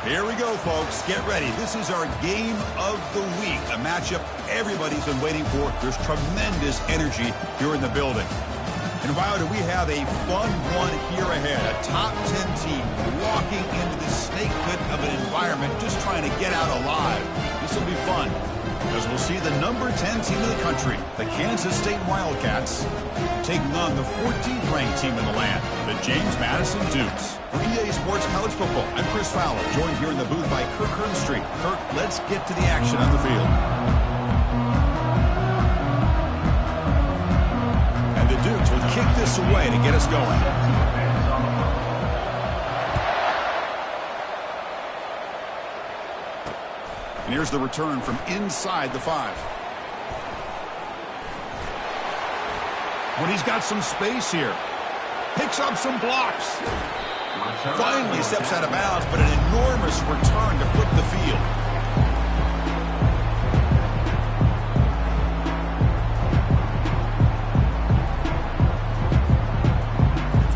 Here we go, folks. Get ready. This is our game of the week, a matchup everybody's been waiting for. There's tremendous energy here in the building. And wow, do we have a fun one here ahead. A top 10 team walking into the snake pit of an environment just trying to get out alive. This will be fun because we'll see the number 10 team in the country, the Kansas State Wildcats, taking on the 14th ranked team in the land, the James Madison Dukes. For EA Sports College Football, I'm Chris Fowler, joined here in the booth by Kirk Hernstreet. Kirk, let's get to the action on the field. And the Dukes will kick this away to get us going. And here's the return from inside the 5. When he's got some space here. Picks up some blocks. Finally steps out of bounds, but an enormous return to flip the field.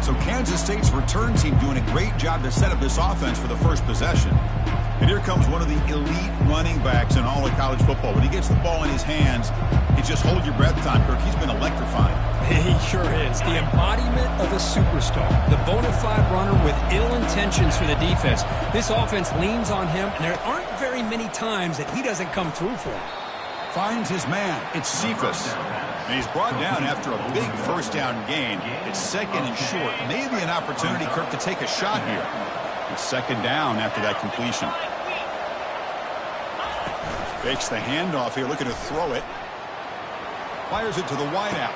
So Kansas State's return team doing a great job to set up this offense for the first possession. And here comes one of the elite running backs in all of college football. When he gets the ball in his hands, it's just hold your breath time, Kirk. He's been electrifying. He sure is. The embodiment of a superstar. The bona fide runner with ill intentions for the defense. This offense leans on him, and there aren't very many times that he doesn't come through for him. Finds his man. It's Cephas. And he's brought down after a big first down gain. It's second and short. Maybe an opportunity, Kirk, to take a shot here. It's second down after that completion. Fakes the handoff here, looking to throw it. Fires it to the wideout.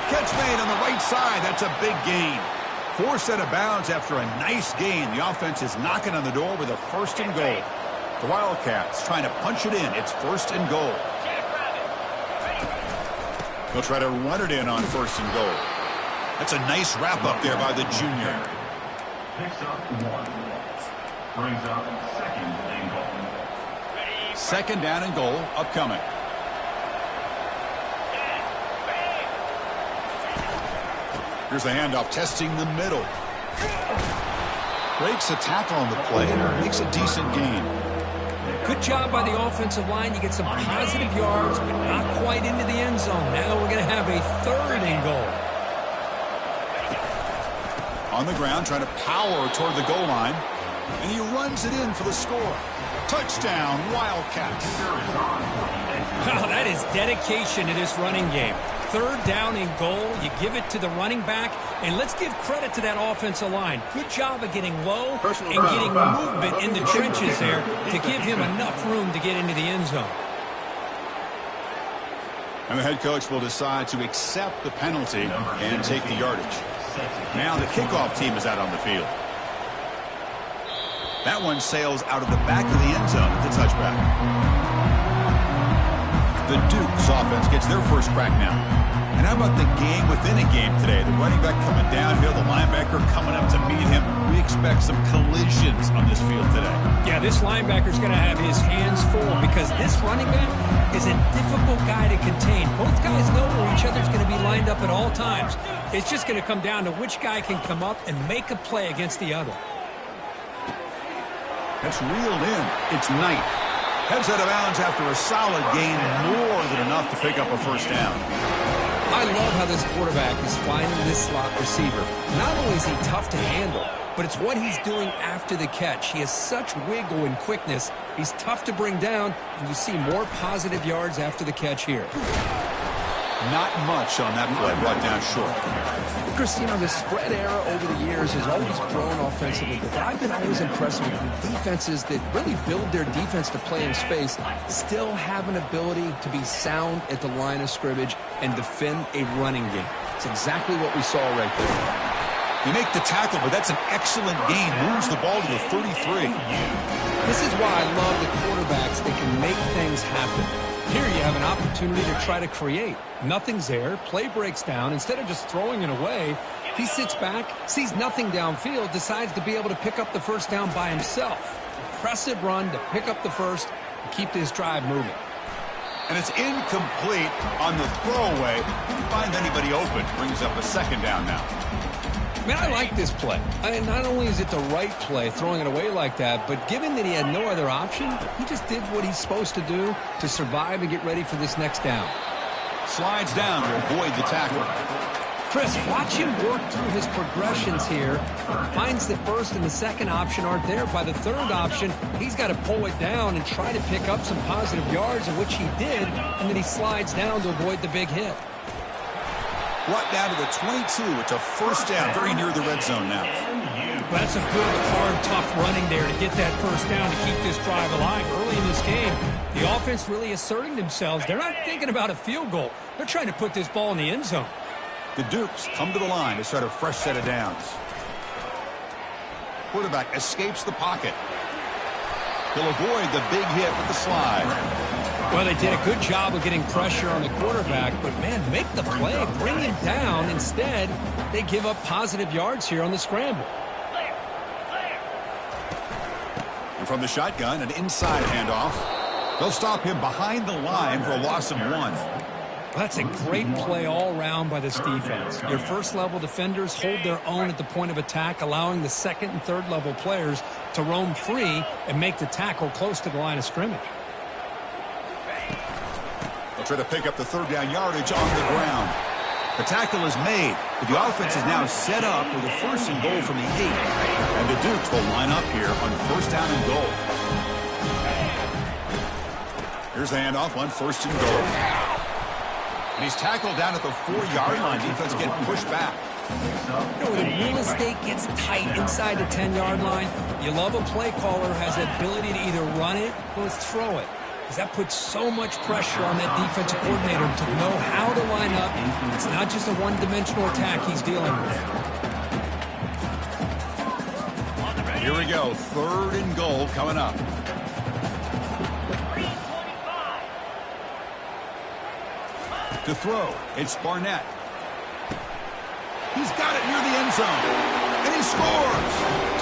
Catch made on the right side. That's a big gain. Forced out of bounds after a nice gain. The offense is knocking on the door with a first and goal. The Wildcats trying to punch it in. It's first and goal. They'll try to run it in on first and goal. That's a nice wrap up there by the junior. Picks up 1. Brings up second and goal. Second down and goal upcoming. Here's the handoff, testing the middle. Breaks a tackle on the play and makes a decent gain. Good job by the offensive line. You get some positive yards, but not quite into the end zone. Now we're going to have a third and goal. On the ground, trying to power toward the goal line. And he runs it in for the score. Touchdown, Wildcats. Wow, that is dedication to this running game. Third down and goal, you give it to the running back, and let's give credit to that offensive line. Good job of getting low and getting movement in the trenches there to give him enough room to get into the end zone. And the head coach will decide to accept the penalty and take the yardage. Now the kickoff team is out on the field. That one sails out of the back of the end zone at the touchback. The Dukes offense gets their first crack now. And how about the game within a game today? The running back coming downhill, the linebacker coming up to meet him. We expect some collisions on this field today. Yeah, this linebacker's going to have his hands full because this running back is a difficult guy to contain. Both guys know where each other's going to be lined up at all times. It's just going to come down to which guy can come up and make a play against the other. That's reeled in. It's Knight. Heads out of bounds after a solid gain, more than enough to pick up a first down. I love how this quarterback is finding this slot receiver. Not only is he tough to handle, but it's what he's doing after the catch. He has such wiggle and quickness. He's tough to bring down, and you see more positive yards after the catch here. Not much on that play, brought down short. Chris, you know, the spread era over the years has always grown offensively, but I've been always impressed with defenses that really build their defense to play in space, still have an ability to be sound at the line of scrimmage and defend a running game. It's exactly what we saw right there. You make the tackle, but that's an excellent gain. Moves the ball to the 33. This is why I love the quarterbacks that can make things happen. Here you have an opportunity to try to create. Nothing's there. Play breaks down. Instead of just throwing it away, he sits back, sees nothing downfield, decides to be able to pick up the first down by himself. Impressive run to pick up the first and keep this drive moving. And it's incomplete on the throwaway. Didn't find anybody open. Brings up a second down now. Man, I like this play. I mean, not only is it the right play, throwing it away like that, but given that he had no other option, he just did what he's supposed to do to survive and get ready for this next down. Slides down to avoid the tackle. Chris, watch him work through his progressions here. Finds the first and the second option aren't there. By the third option, he's got to pull it down and try to pick up some positive yards, of which he did, and then he slides down to avoid the big hit. Brought down to the 22. It's a first down, very near the red zone now. Well, that's a good, hard, tough running there to get that first down to keep this drive alive early in this game. The offense really asserting themselves. They're not thinking about a field goal. They're trying to put this ball in the end zone. The Dukes come to the line to start a fresh set of downs. Quarterback escapes the pocket. He'll avoid the big hit with the slide. Well, they did a good job of getting pressure on the quarterback, but, man, make the play, bring him down. Instead, they give up positive yards here on the scramble. And from the shotgun, an inside handoff. They'll stop him behind the line for a loss of 1. That's a great play all around by this defense. Your first-level defenders hold their own at the point of attack, allowing the second- and third-level players to roam free and make the tackle close to the line of scrimmage. They'll try to pick up the third down yardage on the ground. The tackle is made, but the offense is now set up with a first and goal from the 8. And the Dukes will line up here on first down and goal. Here's the handoff on first and goal. And he's tackled down at the 4-yard line. Defense getting pushed back. You know, when the real estate gets tight inside the 10-yard line, you love a play caller who has the ability to either run it or throw it. Because that puts so much pressure on that defensive coordinator to know how to line up. It's not just a one-dimensional attack he's dealing with. Here we go. Third and goal coming up. To throw, it's Barnett. He's got it near the end zone. And he scores.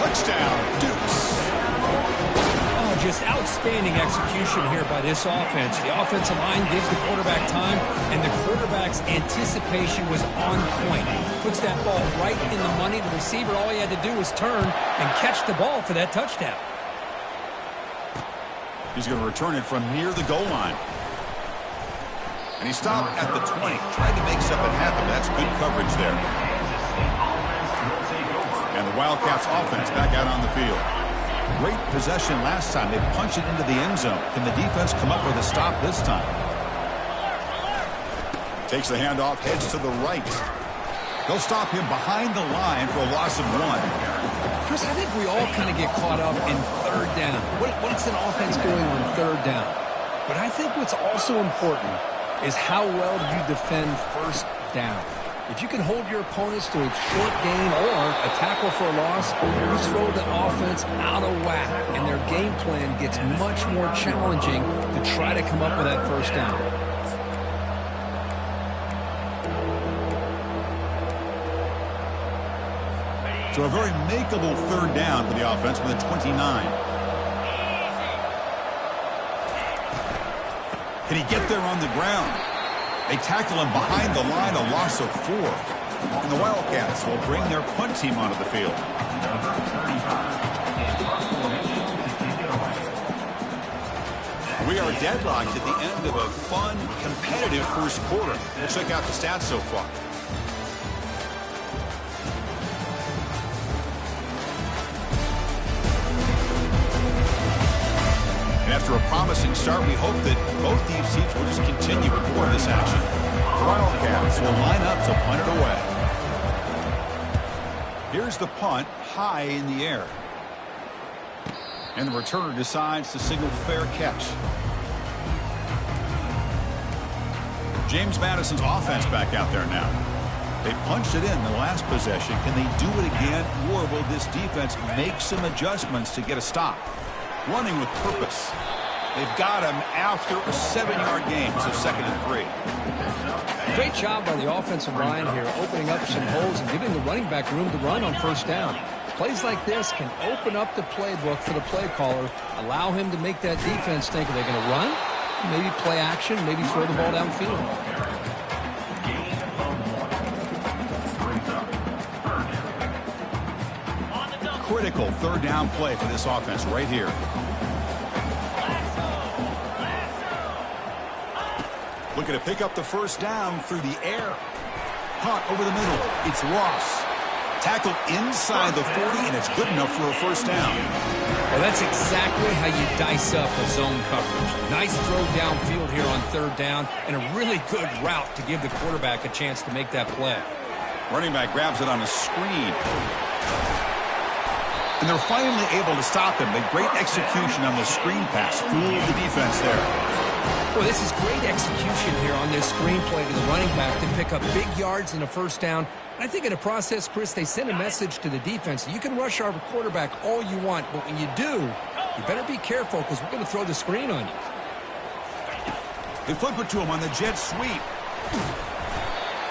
Touchdown, Dukes. Oh, just outstanding execution here by this offense. The offensive line gives the quarterback time, and the quarterback's anticipation was on point. Puts that ball right in the money. The receiver, all he had to do was turn and catch the ball for that touchdown. He's going to return it from near the goal line. And he stopped at the 20. Tried to make something happen, but that's good coverage there. And the Wildcats offense back out on the field. Great possession last time. They punched it into the end zone. Can the defense come up with a stop this time? Takes the handoff, heads to the right. They'll stop him behind the line for a loss of 1. Chris, I think we all kind of get caught up in third down. What's an offense doing on third down? But I think what's also important is how well do you defend first down. If you can hold your opponents to a short gain or a tackle for a loss, you throw the offense out of whack, and their game plan gets much more challenging to try to come up with that first down. So a very makeable third down for the offense with a 29. Can he get there on the ground? They tackle him behind the line, a loss of 4. And the Wildcats will bring their punt team onto the field. We are deadlocked at the end of a fun, competitive first quarter. We'll check out the stats so far. After a promising start, we hope that both these teams will just continue with more of this action. The Wildcats will line up to punt it away. Here's the punt, high in the air. And the returner decides to signal fair catch. James Madison's offense back out there now. They punched it in the last possession. Can they do it again, or will this defense make some adjustments to get a stop? Running with purpose. They've got him after a 7-yard gain, so 2nd and 3. Great job by the offensive line here, opening up some holes and giving the running back room to run on first down. Plays like this can open up the playbook for the play caller, allow him to make that defense think, are they going to run? Maybe play action, maybe throw the ball downfield. critical third down play for this offense right here. Looking to pick up the first down through the air. Caught over the middle. It's Ross. Tackle inside the 40, and it's good enough for a first down. Well, that's exactly how you dice up a zone coverage. Nice throw downfield here on third down, and a really good route to give the quarterback a chance to make that play. Running back grabs it on a screen. And they're finally able to stop him. The great execution on the screen pass. Fooled the defense there. Well, this is great execution here on this screen play to the running back to pick up big yards and a first down. I think in the process, Chris, they send a message to the defense. You can rush our quarterback all you want, but when you do, you better be careful because we're going to throw the screen on you. They flip it to him on the jet sweep.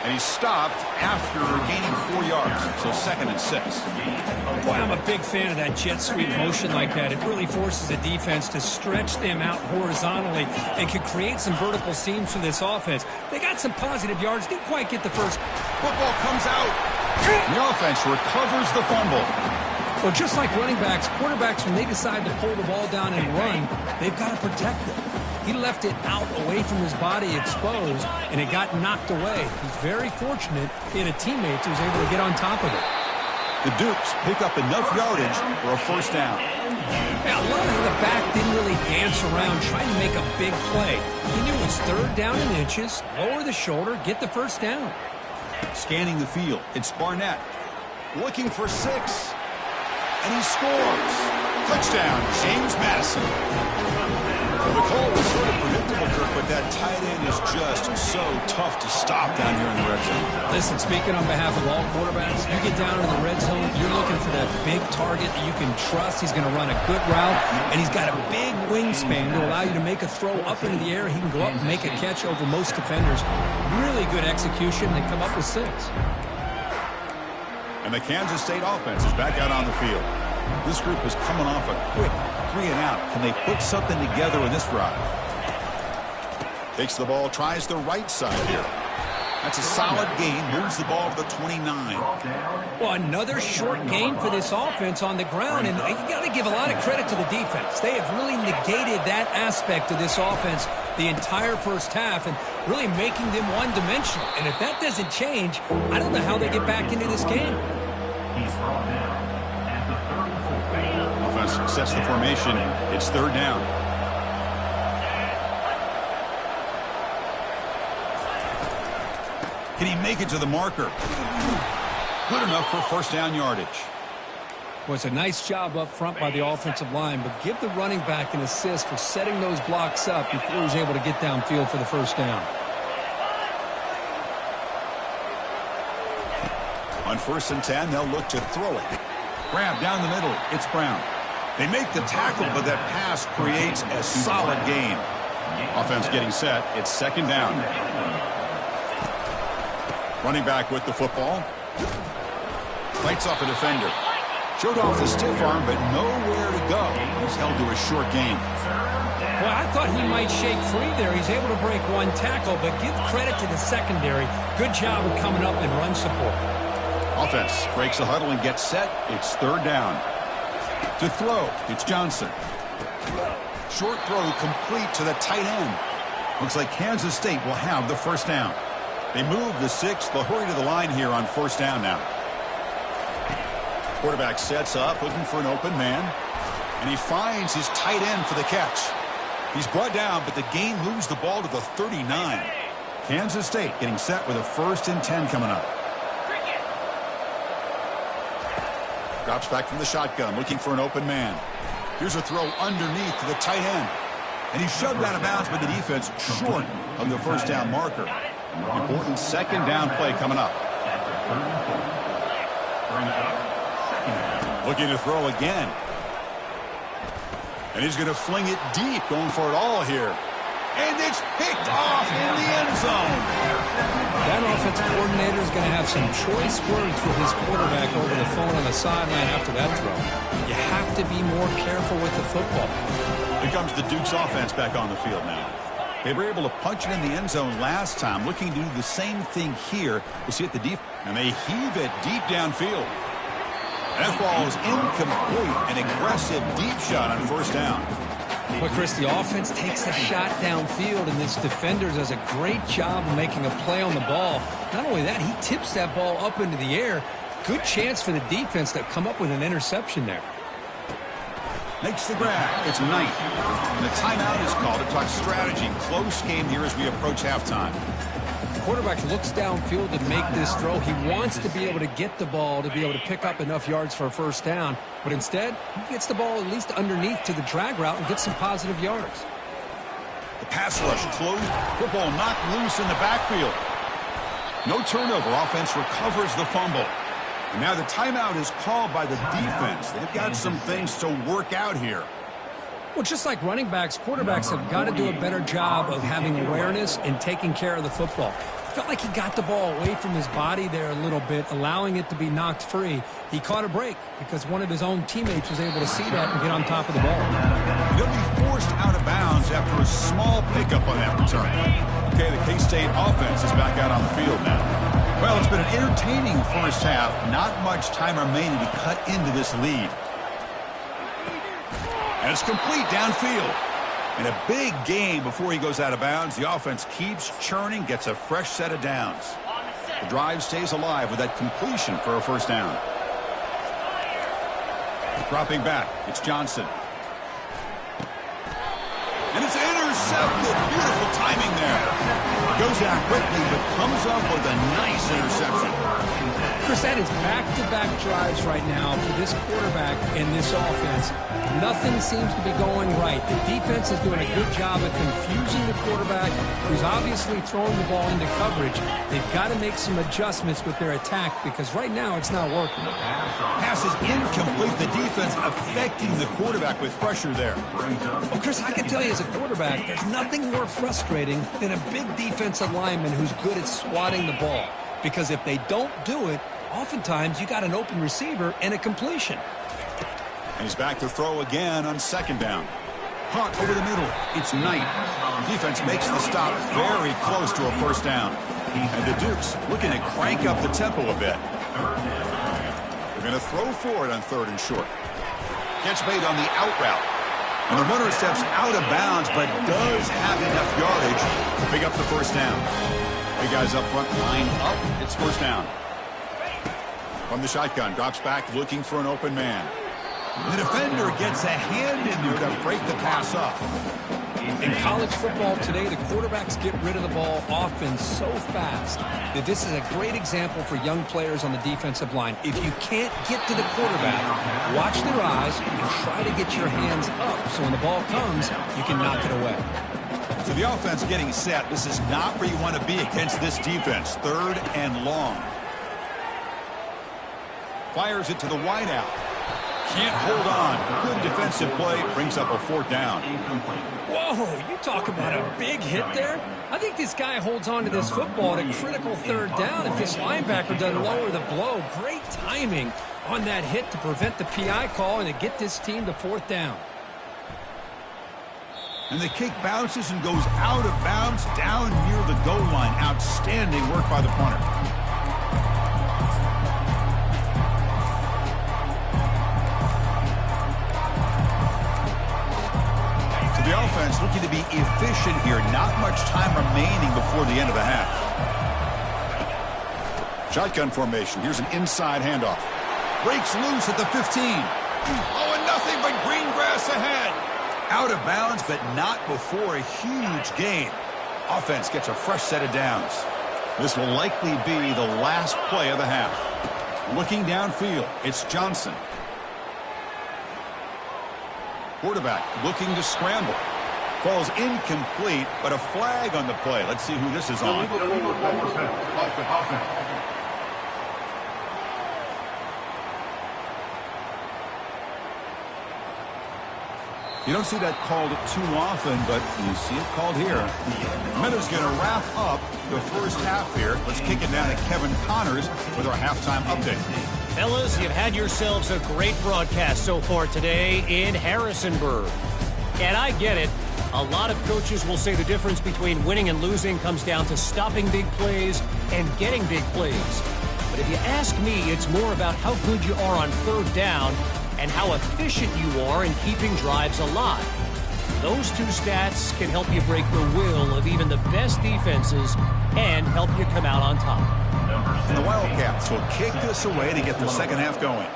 And he's stopped after gaining 4 yards. So 2nd and 6. Boy, I'm a big fan of that jet sweep motion like that. It really forces the defense to stretch them out horizontally and can create some vertical seams for this offense. They got some positive yards. Didn't quite get the first. Football comes out. The offense recovers the fumble. Well, just like running backs, quarterbacks, when they decide to pull the ball down and run, they've got to protect it. He left it out away from his body exposed, and it got knocked away. He's very fortunate he had a teammate who was able to get on top of it. The Dukes pick up enough yardage for a first down. Yeah, I love how the back didn't really dance around trying to make a big play. He knew it's third down in inches, lower the shoulder, get the first down. Scanning the field, it's Barnett. Looking for 6. And he scores. Touchdown, James Madison. The call was sort of predictable, Kirk, but that tight end is just so tough to stop down here in the red zone. Listen, speaking on behalf of all quarterbacks, you get down in the red zone, you're looking for that big target that you can trust. He's going to run a good route, and he's got a big wingspan to allow you to make a throw up into the air. He can go up and make a catch over most defenders. Really good execution. They come up with 6. And the Kansas State offense is back out on the field. This group is coming off a quick 3 and out. Can they put something together in this drive? Takes the ball, tries the right side here. That's a solid gain, moves the ball to the 29. Well, another short gain for this offense on the ground, and you got to give a lot of credit to the defense. They have really negated that aspect of this offense the entire first half and really making them one-dimensional. And if that doesn't change, I don't know how they get back into this game. He's brought down at the 34. Offense sets the formation. It's third down. Can he make it to the marker? Good enough for first down yardage. Well, it's a nice job up front by the offensive line, but give the running back an assist for setting those blocks up before he's able to get downfield for the first down. On 1st and 10, they'll look to throw it. Grab down the middle. It's Brown. They make the tackle, but that pass creates a solid gain. Offense getting set. It's 2nd down. Running back with the football. Fights off a defender. Showed off the stiff arm, but nowhere to go. He's held to a short gain. Well, I thought he might shake free there. He's able to break one tackle, but give credit to the secondary. Good job of coming up in run support. Offense breaks the huddle and gets set. It's third down. To throw, it's Johnson. Short throw complete to the tight end. Looks like Kansas State will have the first down. They move the 6. They'll hurry to the line here on first down now. Quarterback sets up, looking for an open man. And he finds his tight end for the catch. He's brought down, but the gain moves the ball to the 39. Kansas State getting set with a 1st and 10 coming up. Drops back from the shotgun, looking for an open man. Here's a throw underneath to the tight end. And he's shoved out of bounds by the defense short of the first down marker. Important 2nd down play coming up. Looking to throw again. And he's going to fling it deep, going for it all here. And it's picked off in the end zone. That offensive coordinator is going to have some choice words with his quarterback over the phone on the sideline after that throw. You have to be more careful with the football. Here comes the Dukes offense back on the field now. They were able to punch it in the end zone last time, looking to do the same thing here. We'll see at the deep, and they heave it deep downfield. And that falls incomplete. An aggressive deep shot on first down. But, Chris, the offense takes a shot downfield, and this defender does a great job of making a play on the ball. Not only that, he tips that ball up into the air. Good chance for the defense to come up with an interception there. Makes the grab. It's Knight. And the timeout is called to talk strategy. Close game here as we approach halftime. The quarterback looks downfield to make this throw. He wants to be able to get the ball to be able to pick up enough yards for a first down. But instead, he gets the ball at least underneath to the drag route and gets some positive yards. The pass rush closed. Football knocked loose in the backfield. No turnover. Offense recovers the fumble. And now the timeout is called by the defense. They've got some things to work out here. Well, just like running backs, quarterbacks have got to do a better job of having awareness and taking care of the football. Felt like he got the ball away from his body there a little bit, allowing it to be knocked free. He caught a break because one of his own teammates was able to see that and get on top of the ball. He'll be forced out of bounds after a small pickup on that return. Okay, the K-State offense is back out on the field now. Well, it's been an entertaining first half. Not much time remaining to cut into this lead. And it's complete downfield. And a big game before he goes out of bounds. The offense keeps churning, gets a fresh set of downs. The drive stays alive with that completion for a first down. Dropping back, it's Johnson. And it's intercepted. Beautiful timing there. Goes out quickly, but comes up with a nice interception. Chris, that is back-to-back drives right now for this quarterback and this offense. Nothing seems to be going right. The defense is doing a good job of confusing the quarterback, who's obviously throwing the ball into coverage. They've got to make some adjustments with their attack because right now it's not working. Pass is incomplete. The defense affecting the quarterback with pressure there. Well, Chris, I can tell you as a quarterback, there's nothing more frustrating than a big defensive lineman who's good at swatting the ball. Because if they don't do it, oftentimes you got an open receiver and a completion. And he's back to throw again on second down. Hunt over the middle. It's Knight. Defense makes the stop very close to a first down. And the Dukes looking to crank up the tempo a bit. They're going to throw for it on third and short. Catch made on the out route. And the runner steps out of bounds, but does have enough yardage to pick up the first down. Big guys up front, lined up. It's first down. From the shotgun, drops back, looking for an open man. The defender gets a hand in there to break the pass up. In college football today, the quarterbacks get rid of the ball often so fast that this is a great example for young players on the defensive line. If you can't get to the quarterback, watch their eyes and try to get your hands up so when the ball comes, you can knock it away. So the offense getting set. This is not where you want to be against this defense. Third and long. Fires it to the wideout. Can't hold on. Good defensive play. Brings up a fourth down. Whoa, you talk about a big hit there. I think this guy holds on to this football at a critical third down if this linebacker doesn't lower the blow. Great timing on that hit to prevent the PI call and to get this team to fourth down. And the kick bounces and goes out of bounds down near the goal line. Outstanding work by the punter. So the offense looking to be efficient here. Not much time remaining before the end of the half. Shotgun formation. Here's an inside handoff. Breaks loose at the 15. Oh, and nothing but green grass ahead. Out of bounds, but not before a huge gain. Offense gets a fresh set of downs. This will likely be the last play of the half. Looking downfield, it's Johnson. Quarterback looking to scramble. Falls incomplete, but a flag on the play. Let's see who this is on. You don't see that called too often, but you see it called here. Miller's going to wrap up the first half here. Let's kick it down to Kevin Connors with our halftime update. Fellas, you've had yourselves a great broadcast so far today in Harrisonburg. And I get it. A lot of coaches will say the difference between winning and losing comes down to stopping big plays and getting big plays. But if you ask me, it's more about how good you are on third down and how efficient you are in keeping drives alive. Those two stats can help you break the will of even the best defenses and help you come out on top. And the Wildcats will kick this away to get the second half going.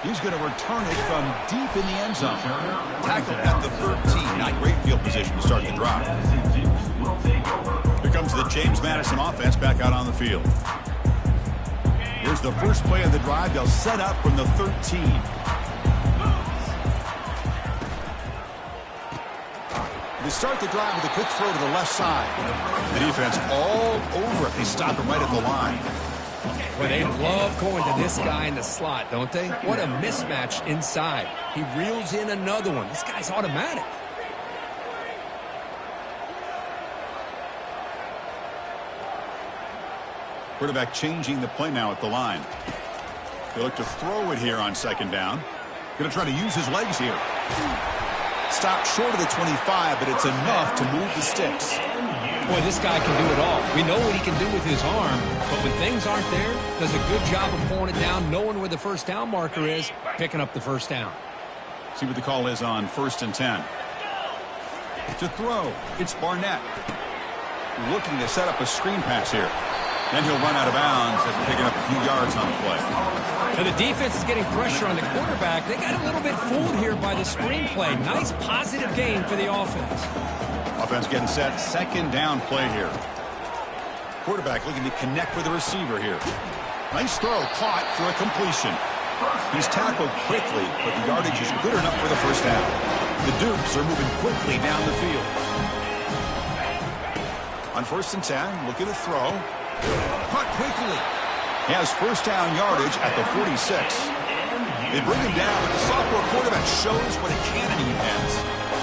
He's going to return it from deep in the end zone. Tackled at the 13. Not great field position to start the drive. Here comes the James Madison offense back out on the field. Here's the first play of the drive. They'll set up from the 13. They start the drive with a quick throw to the left side. The defense all over it. They stop him right at the line. Well, they love going to this guy in the slot, don't they? What a mismatch inside. He reels in another one. This guy's automatic. Quarterback changing the play now at the line. They look to throw it here on second down. Going to try to use his legs here. Stopped short of the 25, but it's enough to move the sticks. Boy, this guy can do it all. We know what he can do with his arm, but when things aren't there, does a good job of pulling it down, knowing where the first down marker is, picking up the first down. See what the call is on 1st and 10. To throw, it's Barnett. Looking to set up a screen pass here. Then he'll run out of bounds after picking up a few yards on the play. Now the defense is getting pressure on the quarterback. They got a little bit fooled here by the screen play. Nice positive gain for the offense. Offense getting set. Second down play here. Quarterback looking to connect with the receiver here. Nice throw. Caught for a completion. He's tackled quickly, but the yardage is good enough for the first down. The Dukes are moving quickly down the field. On 1st and 10, look at a throw. Caught quickly. He has first down yardage at the 46. They bring him down, but the sophomore quarterback shows what a cannon he has.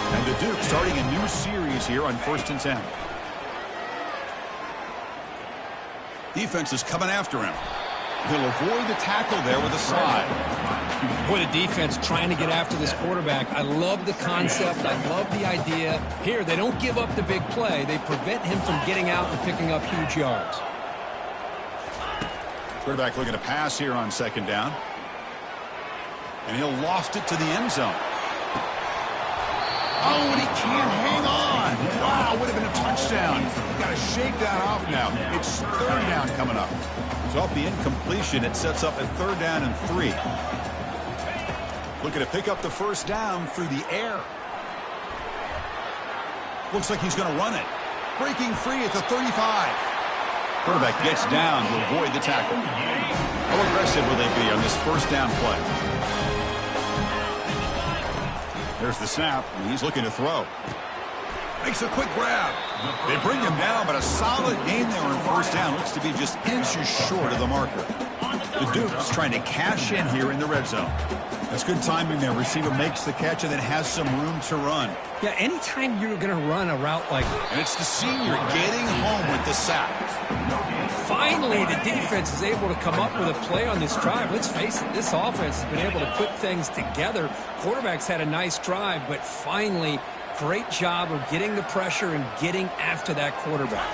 And the Duke starting a new series here on 1st and 10. Defense is coming after him. He'll avoid the tackle there with a slide. Boy, the defense trying to get after this quarterback. I love the concept. I love the idea. Here, they don't give up the big play. They prevent him from getting out and picking up huge yards. Quarterback looking to pass here on second down. And he'll loft it to the end zone. Oh, and he can't hang on. Wow, would have been a touchdown. You've got to shake that off now. It's third down coming up. So off the incompletion, it sets up a 3rd down and 3. Looking to pick up the first down through the air. Looks like he's going to run it. Breaking free at the 35. Quarterback gets down to avoid the tackle. How aggressive will they be on this first down play? There's the snap, and he's looking to throw. Makes a quick grab. They bring him down, but a solid gain there on first down. Looks to be just inches short of the marker. The Dukes trying to cash in here in the red zone. That's good timing there. Receiver makes the catch and then has some room to run. Yeah, anytime you're going to run a route like that. And it's the senior getting home with the sack. Finally, the defense is able to come up with a play on this drive. Let's face it, this offense has been able to put things together. Quarterback's had a nice drive, but finally, great job of getting the pressure and getting after that quarterback.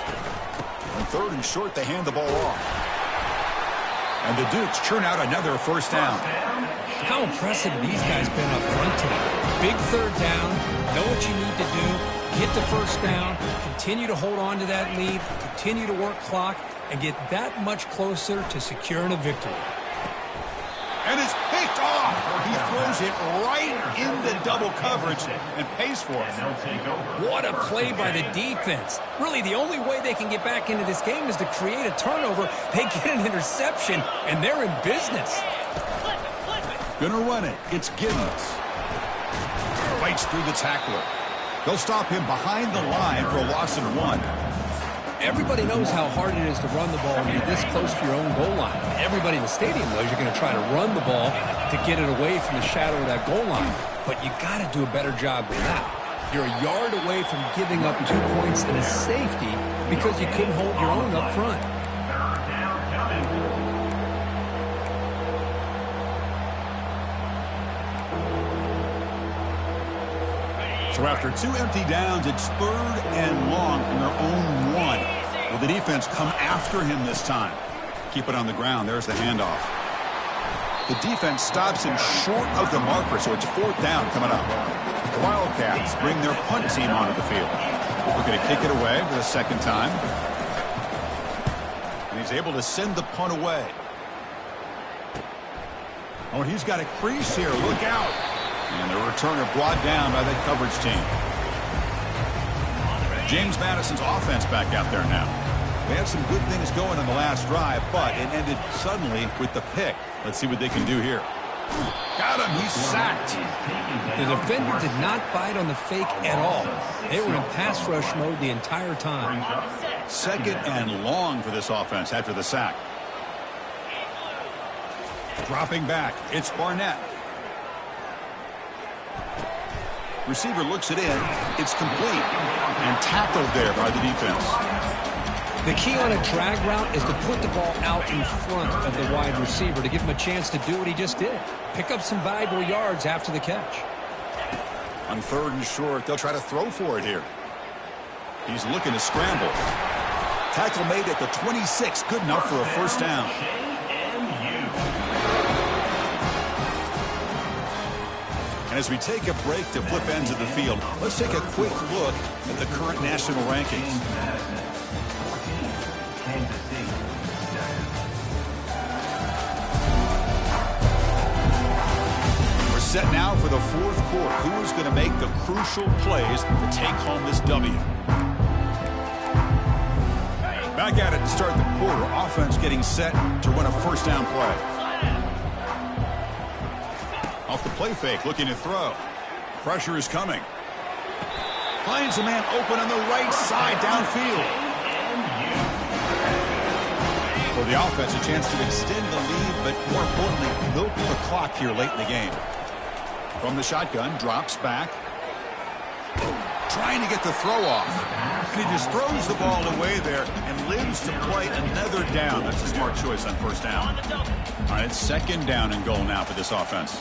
On 3rd and short, they hand the ball off. And the Dukes churn out another first down. How impressive these guys been up front today. Big 3rd down, know what you need to do, get the first down, continue to hold on to that lead, continue to work clock, and get that much closer to securing a victory. And it's picked off. He throws it right into double coverage and pays for it. What a play by the defense. Really, the only way they can get back into this game is to create a turnover. They get an interception, and they're in business. Gonna run it. It's Giddens. Fights through the tackler. They'll stop him behind the line for a loss of 1. Everybody knows how hard it is to run the ball when you're this close to your own goal line. Everybody in the stadium knows you're going to try to run the ball to get it away from the shadow of that goal line. But you got to do a better job than that. You're a yard away from giving up 2 points and a safety because you couldn't hold your own up front. So after 2 empty downs, it's 3rd and long from their own 1. Will the defense come after him this time? Keep it on the ground. There's the handoff. The defense stops him short of the marker, so it's 4th down coming up. The Wildcats bring their punt team onto the field. We're going to kick it away for the 2nd time. And he's able to send the punt away. Oh, and he's got a crease here. Look out. And the returner brought down by that coverage team. James Madison's offense back out there now. They had some good things going on the last drive, but it ended suddenly with the pick. Let's see what they can do here. Got him. He's sacked. The defender did not bite on the fake at all. They were in pass rush mode the entire time. 2nd and long for this offense after the sack. Dropping back. It's Barnett. Receiver looks it in. It's complete. And tackled there by the defense. The key on a drag route is to put the ball out in front of the wide receiver to give him a chance to do what he just did. Pick up some valuable yards after the catch. On 3rd and short, they'll try to throw for it here. He's looking to scramble. Tackle made at the 26. Good enough for a 1st down. And as we take a break to flip ends of the field, let's take a quick look at the current national rankings. We're set now for the 4th quarter. Who is going to make the crucial plays to take home this W? Back at it to start the quarter. Offense getting set to run a 1st down play. Off the play fake, looking to throw. Pressure is coming. Finds a man open on the right side downfield. For the offense, a chance to extend the lead, but more importantly, milk the clock here late in the game. From the shotgun, drops back. Trying to get the throw off. And he just throws the ball away there and lives to play another down. That's a smart choice on 1st down. All right, 2nd down and goal now for this offense.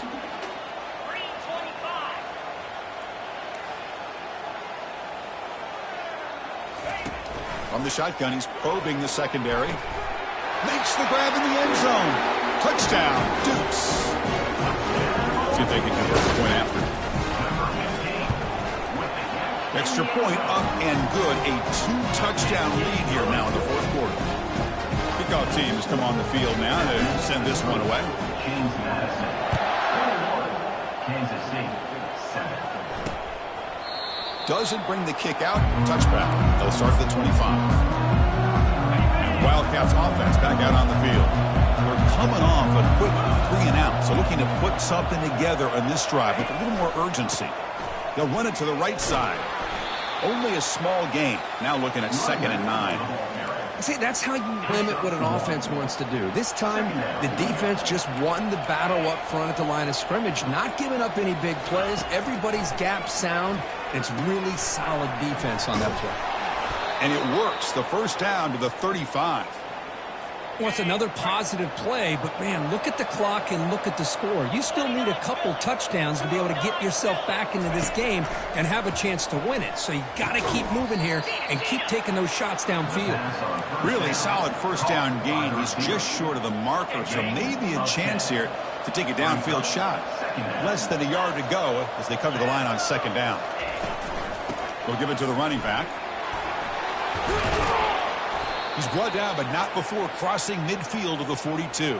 From the shotgun, he's probing the secondary. Makes the grab in the end zone. Touchdown, Dukes. See if they can convert the point after. Extra point up and good. A 2-touchdown lead here now in the 4th quarter. Kickoff team has come on the field now to send this one away. Kansas City, 7. Doesn't bring the kick out. Touchback. They'll start at the 25. And Wildcats offense back out on the field. They're coming off a quick 3 and out. So looking to put something together on this drive with a little more urgency. They'll run it to the right side. Only a small gain. Now looking at 2nd and 9. See, that's how you limit what an offense wants to do. This time, the defense just won the battle up front at the line of scrimmage, not giving up any big plays. Everybody's gap sound. It's really solid defense on that play. And it works. The 1st down to the 35. Well, it's another positive play, but, man, look at the clock and look at the score. You still need a couple touchdowns to be able to get yourself back into this game and have a chance to win it. So you got to keep moving here and keep taking those shots downfield. Really solid 1st down gain. He's just short of the marker, so maybe a chance here to take a downfield shot. Less than a yard to go as they cover the line on 2nd down. We'll give it to the running back. He's brought down, but not before crossing midfield of the 42.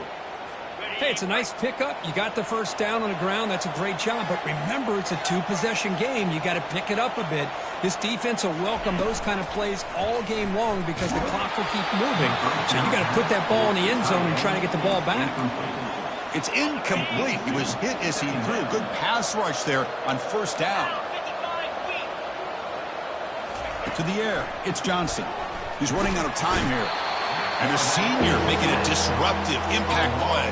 Hey, it's a nice pickup. You got the 1st down on the ground. That's a great job. But remember, it's a 2-possession game. You got to pick it up a bit. This defense will welcome those kind of plays all game long because the clock will keep moving. So you got to put that ball in the end zone and try to get the ball back. It's incomplete. He was hit as he threw. Good pass rush there on 1st down. To the air. It's Johnson. He's running out of time here. And a senior making a disruptive impact play.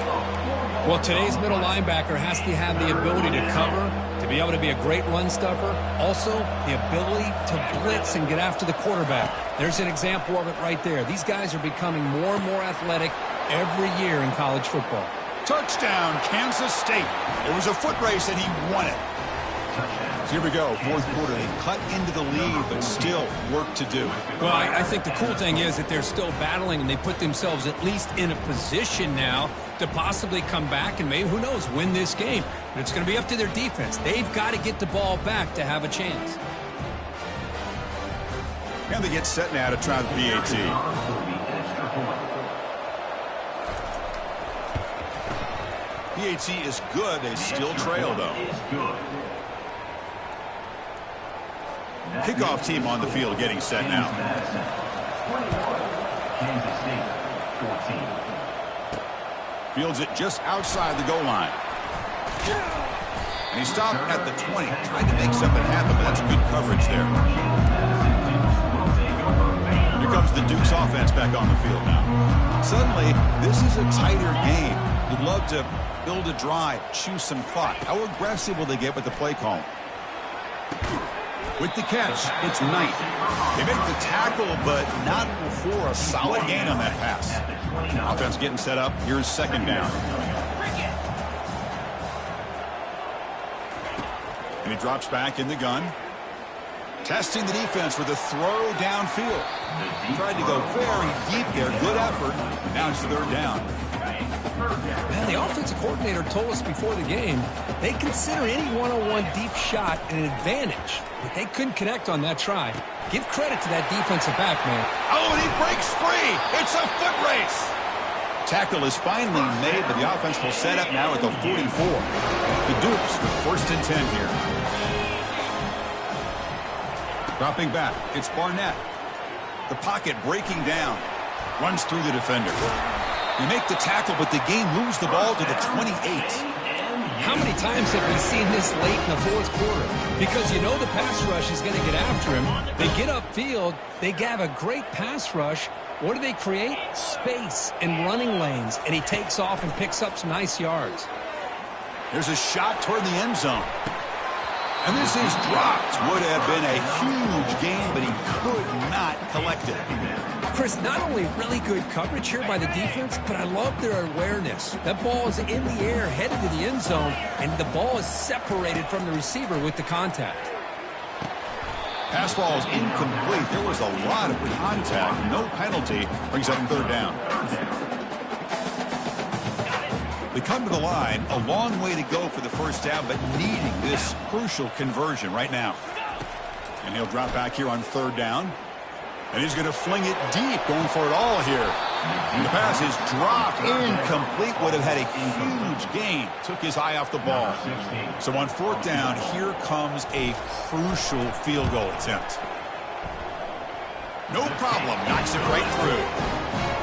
Well, today's middle linebacker has to have the ability to cover, to be able to be a great run stuffer. Also, the ability to blitz and get after the quarterback. There's an example of it right there. These guys are becoming more and more athletic every year in college football. Touchdown, Kansas State. It was a foot race and he won it. Here we go, fourth quarter. They cut into the lead, but still work to do. Well, I think the cool thing is that they're still battling, and they put themselves at least in a position now to possibly come back and maybe, who knows, win this game. But it's going to be up to their defense. They've got to get the ball back to have a chance. And they get set now to try the PAT. PAT is good. They still trail, though. Kickoff team on the field getting set now. Fields it just outside the goal line. And he stopped at the 20. Tried to make something happen, but that's good coverage there. Here comes the Duke's offense back on the field now. Suddenly, this is a tighter game. You'd love to build a drive, choose some clock. How aggressive will they get with the play call? With the catch, it's Knight. They make the tackle, but not before a solid gain on that pass. Offense getting set up. Here's second down. And he drops back in the gun. Testing the defense with a throw downfield. Tried to go very deep there. Good effort. Now it's third down. Man, the offensive coordinator told us before the game they consider any one-on-one deep shot an advantage, but they couldn't connect on that try. Give credit to that defensive back, man. Oh, and he breaks free. It's a foot race. Tackle is finally made, but the offense will set up now at the 44. The Dukes with first and 10 here. Dropping back, it's Barnett. The pocket breaking down. Runs through the defender. They make the tackle, but the game moves the ball to the 28. How many times have we seen this late in the fourth quarter? Because you know the pass rush is going to get after him. They get upfield. They have a great pass rush. What do they create? Space and running lanes. And he takes off and picks up some nice yards. There's a shot toward the end zone. And this is dropped. Would have been a huge game, but he could not collect it. Chris, not only really good coverage here by the defense, but I love their awareness. That ball is in the air, headed to the end zone, and the ball is separated from the receiver with the contact. Pass ball is incomplete. There was a lot of contact. No penalty. Brings up third down. They come to the line. A long way to go for the first down, but needing this crucial conversion right now. And he'll drop back here on third down. And he's going to fling it deep, going for it all here. And the pass is dropped, incomplete. Would have had a huge gain. Took his eye off the ball. So on fourth down, here comes a crucial field goal attempt. No problem, knocks it right through.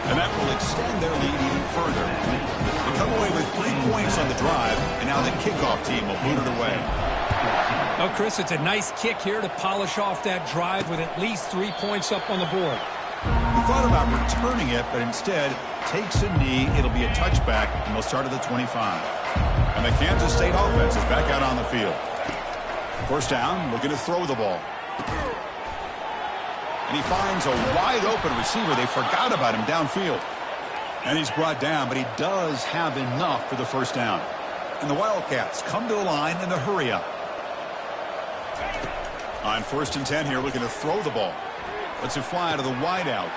And that will extend their lead even further. They come away with 3 points on the drive, and now the kickoff team will boot it away. Oh, Chris, it's a nice kick here to polish off that drive with at least 3 points up on the board. He thought about returning it, but instead takes a knee. It'll be a touchback, and they'll start at the 25. And the Kansas State offense is back out on the field. First down, looking to throw the ball. And he finds a wide-open receiver. They forgot about him downfield. And he's brought down, but he does have enough for the first down. And the Wildcats come to the line in the hurry-up. On first and 10 here, looking to throw the ball. Lets it fly out of the wideout.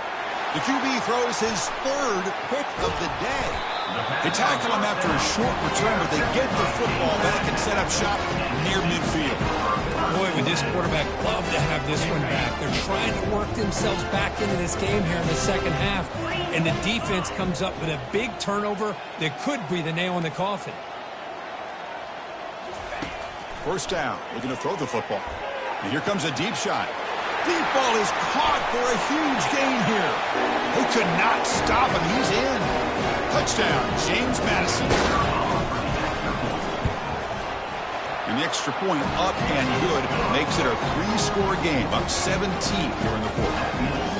The QB throws his third pick of the day. They tackle him after a short return, but they get the football back and set up shop near midfield. Boy, would this quarterback love to have this one back. They're trying to work themselves back into this game here in the second half, and the defense comes up with a big turnover that could be the nail in the coffin. First down, looking to throw the football. And here comes a deep shot. Deep ball is caught for a huge gain here. They could not stop him. He's in. Touchdown, James Madison. And the extra point up and good makes it a 3-score game. Up 17 here in the fourth.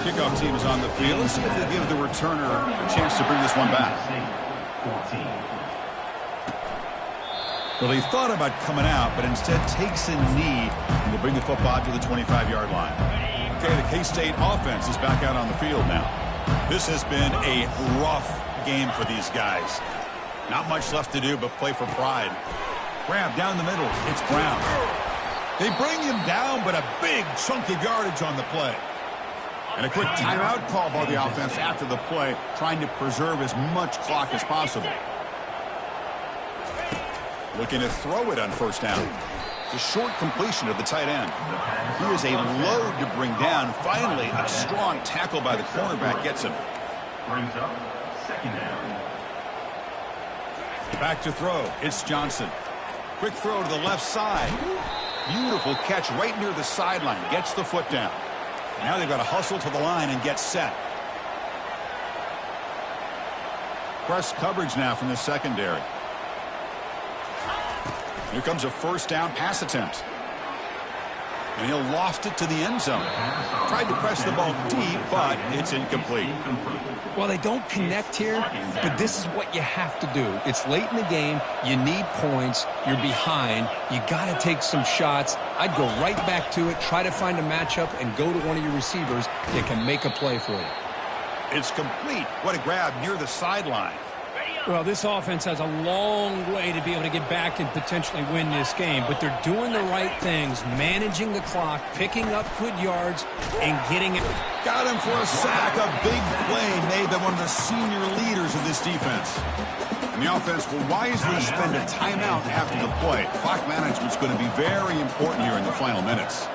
Kickoff team is on the field. Let's see if they give the returner a chance to bring this one back. Well, he thought about coming out, but instead takes a knee and will bring the football to the 25-yard line. Okay, the K-State offense is back out on the field now. This has been a rough game for these guys. Not much left to do but play for pride. Grab down the middle. It's Brown. They bring him down, but a big chunk of yardage on the play. And a quick timeout call by the offense after the play, trying to preserve as much clock as possible. Looking to throw it on first down. It's a short completion of the tight end. He is a load to bring down. Finally, a strong tackle by the cornerback gets him. Brings up second down. Back to throw. It's Johnson. Quick throw to the left side. Beautiful catch right near the sideline. Gets the foot down. Now they've got to hustle to the line and get set. Press coverage now from the secondary. Here comes a first down pass attempt. And he'll loft it to the end zone. Tried to press the ball deep, but it's incomplete. Well, they don't connect here, but this is what you have to do. It's late in the game. You need points. You're behind. You got to take some shots. I'd go right back to it, try to find a matchup, and go to one of your receivers that can make a play for you. It's complete. What a grab near the sideline. Well, this offense has a long way to be able to get back and potentially win this game, but they're doing the right things, managing the clock, picking up good yards, and getting it. Got him for a sack. A big play made by one of the senior leaders of this defense. And the offense will wisely spend a timeout after the play. Clock management is going to be very important here in the final minutes.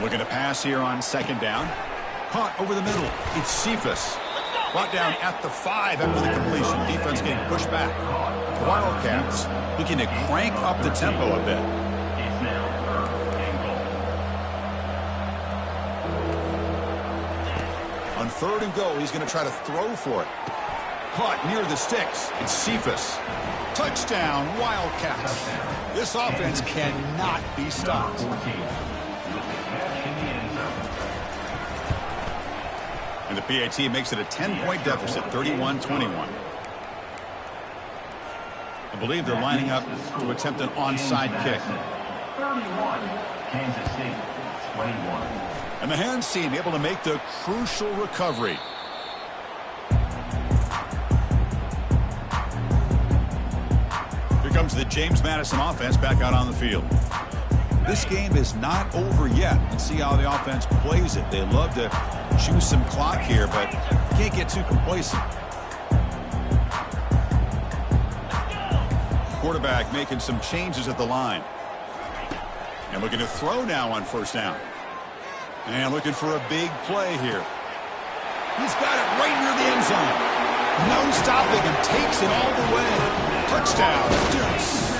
Looking to pass here on second down. Caught over the middle. It's Cephas. Brought down at the 5 after the completion. Defense getting pushed back. The Wildcats looking to crank up the tempo a bit. It's now third and goal. On third and goal, he's going to try to throw for it. Caught near the sticks. It's Cephas. Touchdown, Wildcats. This offense cannot be stopped. 14. With the catch in the end zone. And the PAT makes it a 10-point deficit, 31-21. I believe they're lining up to attempt an onside kick. 31. Kansas State 21. And the hands team able to make the crucial recovery. Here comes the James Madison offense back out on the field. This game is not over yet. Let's see how the offense plays it. They love to choose some clock here, but can't get too complacent. Quarterback making some changes at the line. And looking to throw now on first down. And looking for a big play here. He's got it right near the end zone. No stopping him. Takes it all the way. Touchdown, Deuce.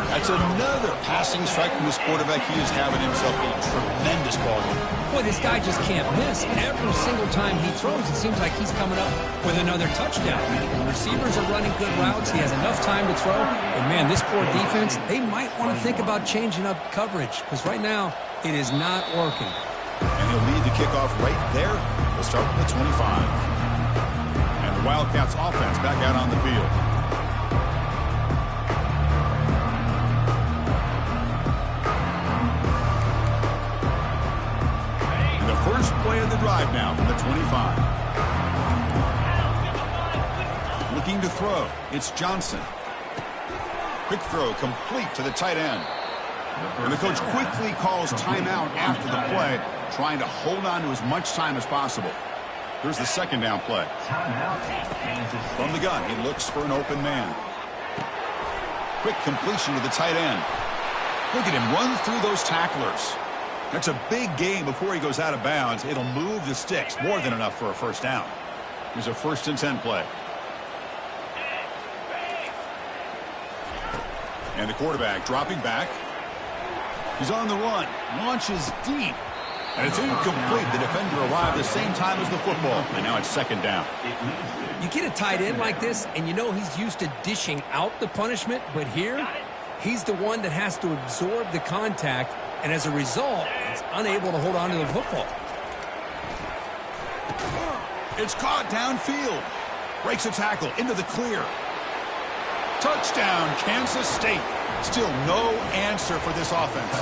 That's another passing strike from this quarterback. He is having himself a tremendous ball game. Boy, this guy just can't miss. Every single time he throws, it seems like he's coming up with another touchdown. The receivers are running good routes. He has enough time to throw. And, man, this poor defense, they might want to think about changing up coverage because right now it is not working. And he'll lead the kickoff right there. We'll start with the 25. And the Wildcats offense back out on the field. First play of the drive now from the 25. Looking to throw. It's Johnson. Quick throw complete to the tight end. And the coach quickly calls timeout after the play, trying to hold on to as much time as possible. Here's the second down play. From the gun, he looks for an open man. Quick completion to the tight end. Look at him run through those tacklers. That's a big gain before he goes out of bounds. It'll move the sticks. More than enough for a first down. Here's a 1st and 10 play. And the quarterback dropping back. He's on the run. Launches deep. And it's incomplete. The defender arrived the same time as the football. And now it's second down. You get a tight end like this, and you know he's used to dishing out the punishment. But here, he's the one that has to absorb the contact. And as a result, he's unable to hold on to the football. It's caught downfield. Breaks a tackle into the clear. Touchdown, Kansas State. Still no answer for this offense.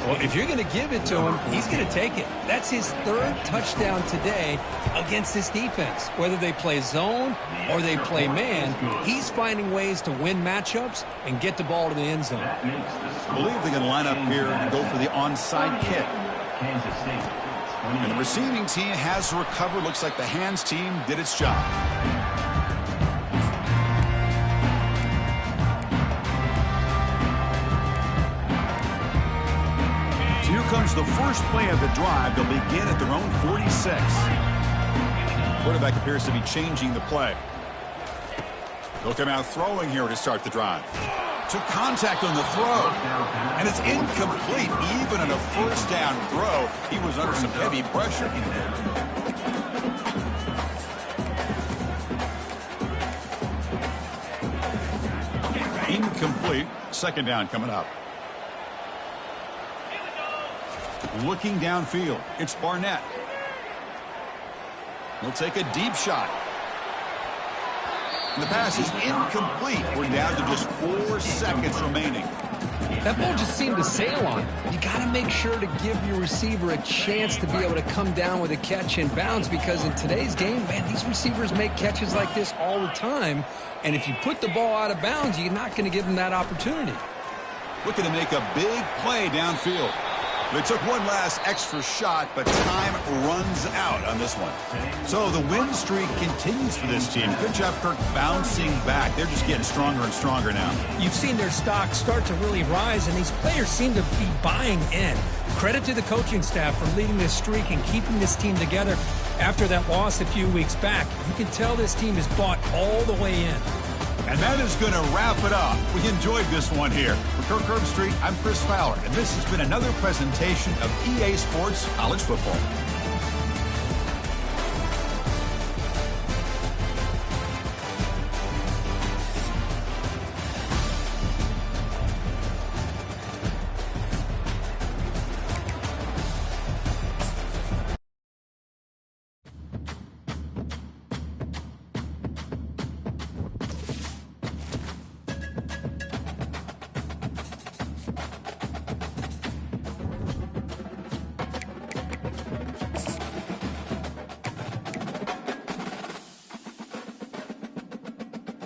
Well, if you're going to give it to him, he's going to take it. That's his third touchdown today against this defense. Whether they play zone or they play man, he's finding ways to win matchups and get the ball to the end zone. I believe they're going to line up here and go for the onside kick. And the receiving team has recovered. Looks like the hands team did its job. So here comes the first play of the drive. They'll begin at their own 46. Quarterback appears to be changing the play. They'll come out throwing here to start the drive. Took contact on the throw, and it's incomplete. Even on a first down throw, he was under some heavy pressure. Incomplete. Second down coming up. Looking downfield, it's Barnett. He'll take a deep shot. The pass is incomplete. We're down to just 4 seconds remaining. That ball just seemed to sail on. You got to make sure to give your receiver a chance to be able to come down with a catch in bounds, because in today's game, man, these receivers make catches like this all the time. And if you put the ball out of bounds, you're not going to give them that opportunity. Looking to make a big play downfield. They took one last extra shot, but time runs out on this one. So the win streak continues for this team. Good job, Kirk, bouncing back. They're just getting stronger and stronger now. You've seen their stock start to really rise, and these players seem to be buying in. Credit to the coaching staff for leading this streak and keeping this team together after that loss a few weeks back. You can tell this team is bought all the way in. And that is going to wrap it up. We enjoyed this one here. For Kirk Herbstreit, I'm Chris Fowler, and this has been another presentation of EA Sports College Football.